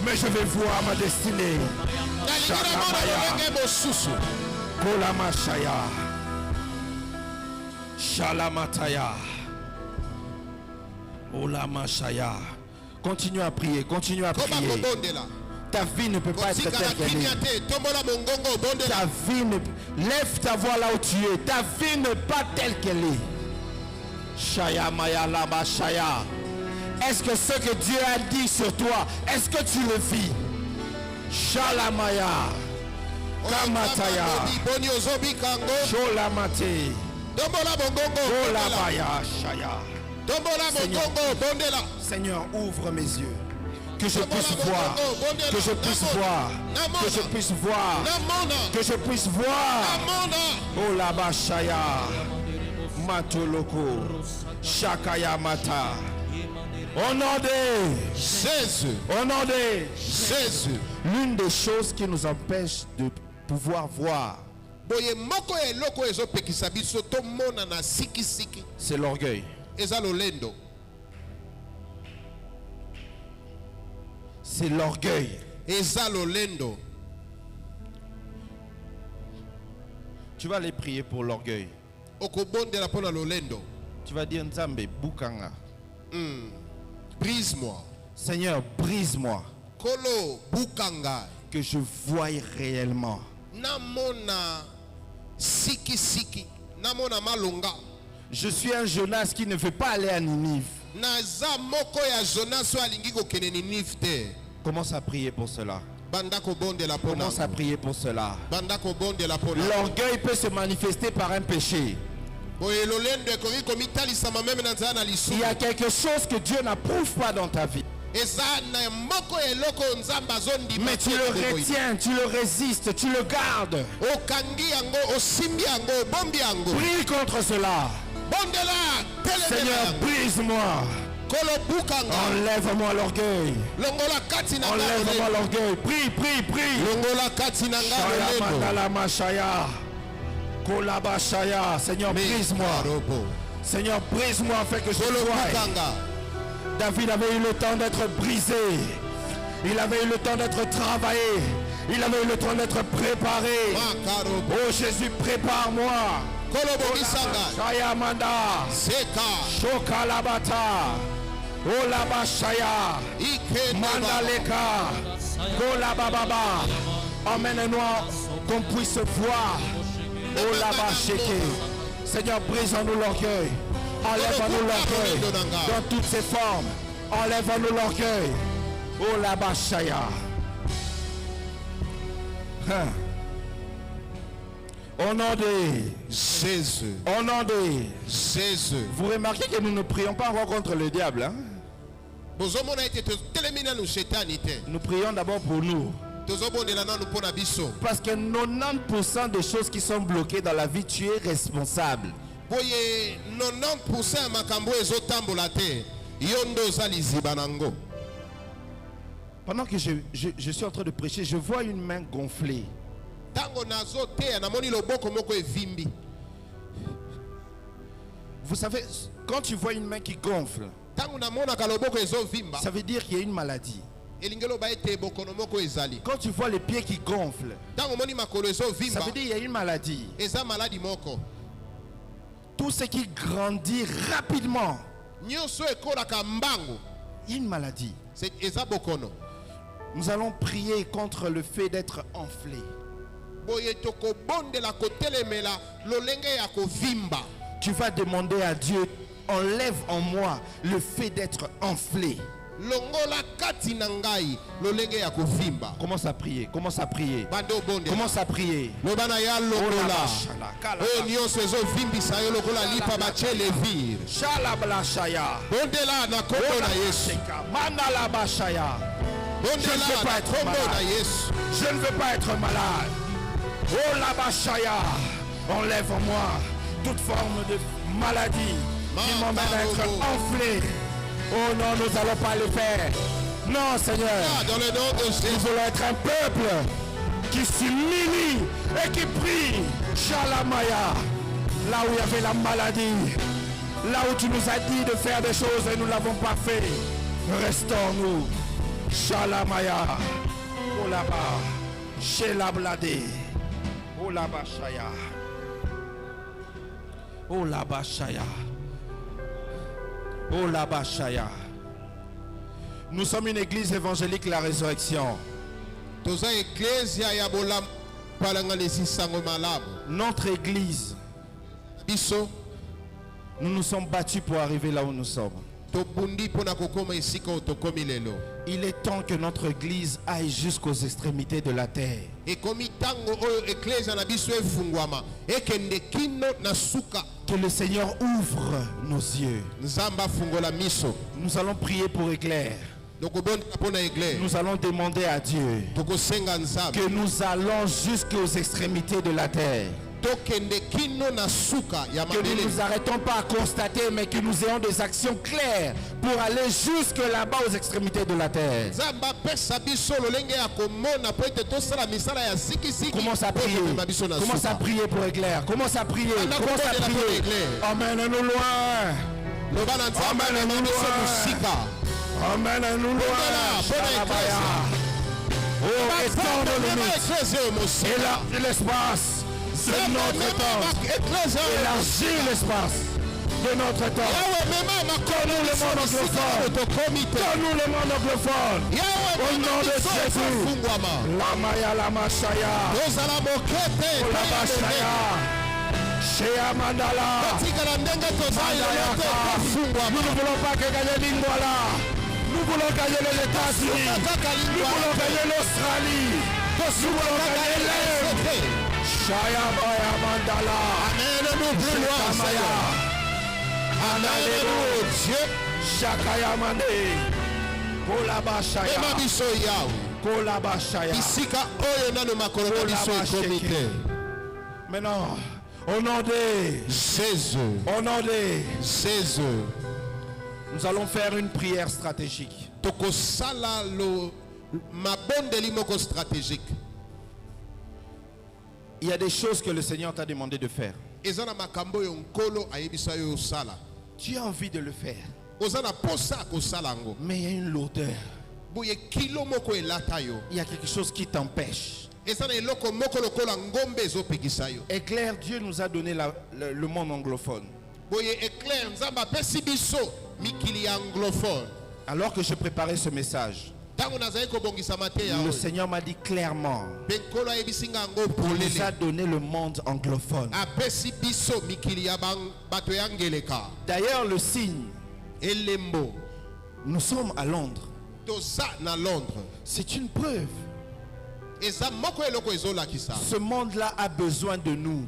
Mais je vais voir ma destinée. Kola Machaya. Shalamataya. Ola Machaya. Continue à prier, continue à prier. Ta vie ne peut pas être telle qu'elle est. Ta vie ne... Lève ta voix là où tu es. Ta vie n'est pas telle qu'elle est. Shaya Maya Lama Shaya. Est-ce que ce que Dieu a dit sur toi, est-ce que tu le vis? Shalamaya. Kamataya. Sholamate. Kolabaya Shaya. Seigneur, ouvre mes yeux. Que je puisse voir. Que je puisse voir. Que je puisse voir. Que je puisse voir. Oh là-bas, Shaya. Matoloko. Shakaya Mata. Au nom de Jésus. Au nom de Jésus. L'une des choses qui nous empêche de pouvoir voir, boye moko ya eloko ezopekisa biso tomona na sikisiki c'est l'orgueil. eza lolendo C'est l'orgueil. eza lolendo Tu vas aller prier pour l'orgueil. okobondela mpona lolendo. Tu vas dire Nzambe Bukanga. Brise-moi. Seigneur, brise-moi. Kolo bukanga. Que je voie réellement. Namona siki siki. Namona malonga. Je suis un Jonas qui ne veut pas aller à Ninive. Naza moko ya Jonas so alingi kokende Ninive te. Commence à prier pour cela. Bandako bondela pona. Commence à prier pour cela. Bandako bondela pona. L'orgueil peut se manifester par un péché. Il Il y a quelque chose que Dieu n'approuve pas dans ta vie. Mais tu le retiens, tu le résistes, tu le gardes. Prie contre cela. Seigneur, brise-moi. Enlève-moi l'orgueil. Enlève-moi l'orgueil. Prie, prie, prie. Seigneur, brise-moi. Seigneur, brise-moi afin que je sois. David avait eu le temps d'être brisé. Il avait eu le temps d'être travaillé. Il avait eu le temps d'être préparé. Makarobo. Oh Jésus, prépare-moi. Kolobokisanga. Shayamanda. Seka. Shokalabata. Olabashaya. Ikendeba. Mandaleka. Golabababa. Emmène-nous qu'on puisse voir. Olabasheke. Seigneur, brise en nous l'orgueil. Enlève en nous l'orgueil. Dans toutes ses formes. Enlève en nous l'orgueil. Olabashaya. Au nom de Jésus. Au nom de Jésus. Vous remarquez que nous ne prions pas encore contre le diable. Hein? Nous prions d'abord pour nous. Parce que 90% des choses qui sont bloquées dans la vie, tu es responsable. Pendant que je suis en train de prêcher, je vois une main gonflée. Vous savez, quand tu vois une main qui gonfle, ça veut dire qu'il y a une maladie. Quand tu vois les pieds qui gonflent, ça veut dire qu'il y a une maladie. Tout ce qui grandit rapidement, il y a une maladie. Nous allons prier contre le fait d'être enflé. Tu vas demander à Dieu, enlève en moi le fait d'être enflé. Commence à prier, commence à prier, commence à prier. Je ne veux pas être malade. Je ne veux pas être malade. Oh la bachaya, enlève en moi toute forme de maladie qui m'emmène à être enflé. Oh non, nous n'allons pas le faire. Non, Seigneur. Dans le nom de Jésus. Nous voulons être un peuple qui s'humilie et qui prie. Shalamaya. Là où il y avait la maladie. Là où tu nous as dit de faire des choses et nous ne l'avons pas fait. Restaure-nous. Shalamaya. Oh là-bas. Shelablade. Oh là-bas, Shaya. Oh là-bas, Shaya. Oh là-bas, Shaya. Nous sommes une église évangélique, la résurrection. Notre église, nous nous sommes battus pour arriver là où nous sommes. Il est temps que notre église aille jusqu'aux extrémités de la terre. Que le Seigneur ouvre nos yeux. Nous allons prier pour éclair. Nous allons demander à Dieu que nous allons jusqu'aux extrémités de la terre. Que nous ne nous arrêtons pas à constater, mais que nous ayons des actions claires pour aller jusque là-bas aux extrémités de la terre. Commence à prier. Commence à prier pour éclair. Commence à prier. Commence à prier. Emmène-nous loin. Emmène-nous loin. Emmène-nous loin. Oh, étends nos limites. Élargis l'espace de notre temps. Élargis l'espace de notre temps. Donne-nous le monde anglophone. Donne-nous le monde anglophone. Au nom de Jésus. La Maya, la Machaya. La Machaya. Shea Mandala. Nous ne voulons pas que gagner l'Ingwala. Nous voulons gagner les États-Unis. Nous voulons gagner l'Australie. Nous voulons gagner l'Inde. Shaya Maya Mandala. Amène-nous plus loin, Seigneur. Amène-nous, Dieu. Shakaya Mande. Kolaba Shaya. Kolaba Shaya. Maintenant, au nom de Jésus. Au nom de Jésus. Nous allons faire une prière stratégique. Il y a des choses que le Seigneur t'a demandé de faire. Tu as envie de le faire. Mais il y a une lourdeur. boye kilo moko elata yo. Il y a quelque chose qui t'empêche. Eza na eloko moko lokola ngombe ezopekisa yo. Éclair, Dieu nous a donné le monde anglophone. Boye éclair nzamba apesi biso mikili anglophone. Alors que je préparais ce message, Tango nazali kobongisa mateya le oyo. Seigneur m'a dit clairement, Benkolo ayebisinga ngo il nous a polele. donné le monde anglophone. Apesi biso mikili ya bato ya ngeleka. D'ailleurs, le signe, Elembo. nous sommes à Londres. Toza na Londres. C'est une preuve. Eza moko eloko ezolakisa. Ce monde-là a besoin de nous.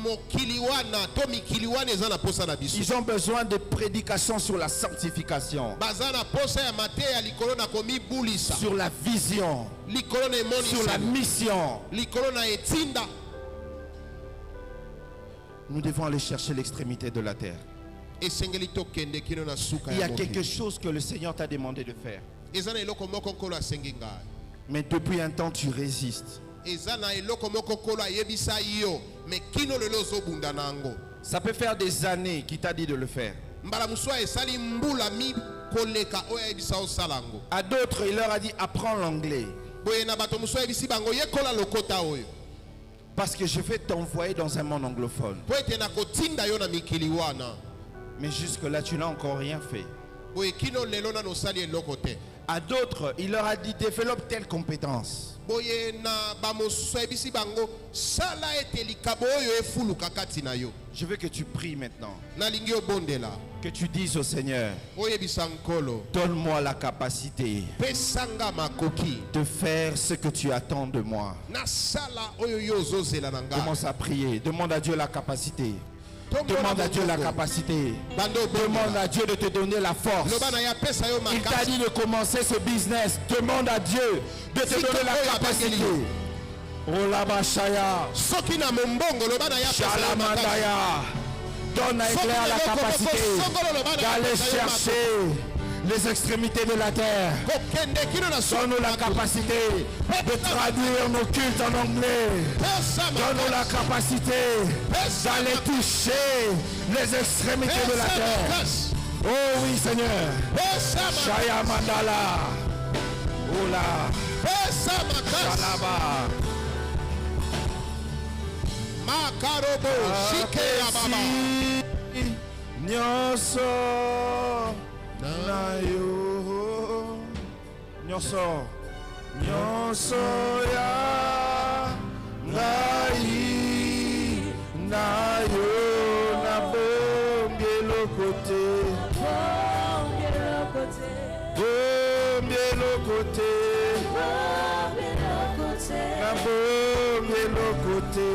Mokili wana to mikili wana eza na posa na biso. Ils ont besoin de prédications sur la sanctification, Baza na posa ya mateya likolo na komibulisa. sur la vision, Likolo na sur la emonisi. mission. Likolo na etinda. Nous devons aller chercher l'extrémité de la terre. Esengeli tokende kino na suka Il y ya a quelque mokili. chose que le Seigneur t'a demandé de faire. Eza na eloko moko nkolo asengi ngai. Mais depuis un temps, tu résistes. Eza na eloko moko nkolo ayebisa yo. Me kino lelo ozobunda nango. Ça peut faire des années qu'il t'a dit de le faire. Mbala muswa esali mbula mi koleka oyo ayebisa osala ngo. À d'autres, il leur a dit apprends l'anglais. Boye na bato muswa ayebisi bango yekola lokota oyo. Parce que je vais t'envoyer dans un monde anglophone. Po ete na kotinda yo na mikili wana. Mais jusque-là, tu n'as encore rien fait. Boye kino lelo na nosali eloko te. À d'autres, il leur a dit développe telle compétence. Boye na bamosusu ayebisi bango sala ete likabo oyo efuluka kati na yo. Je veux que tu pries maintenant. Nalingi obondela. Que tu dises au Seigneur, Oyebisa nkolo. donne-moi la capacité Pesanga makoki. de faire ce que tu attends de moi. Na sala oyo yo ozozela na ngai. Commence à prier. Demande à Dieu la capacité. Demande à Dieu la capacité. Bando Demande bonda. à Dieu de te donner la force. Loba na ya pesa yo Il t'a makasi. dit de commencer ce business. Demande à Dieu de te donner la capacité. Olabashaya, Soki na mombongo loba na ya pesa yo makasi. Shalamandaya. Donne à Éclair la capacité d'aller chercher les extrémités de la terre. Kokende kino na so. Donne-nous la capacité de traduire nos cultes en anglais. Donne-nous la capacité d'aller toucher les extrémités de la terre. Oh oui, Seigneur. Shaya Mandala. Ola. Shalaba. Makarobo shike ya baba. Nyoso na yo. Nyoso. Nyoso ya ngai na yo na bongelo kote. Bongelo kote. Na bongelo kote.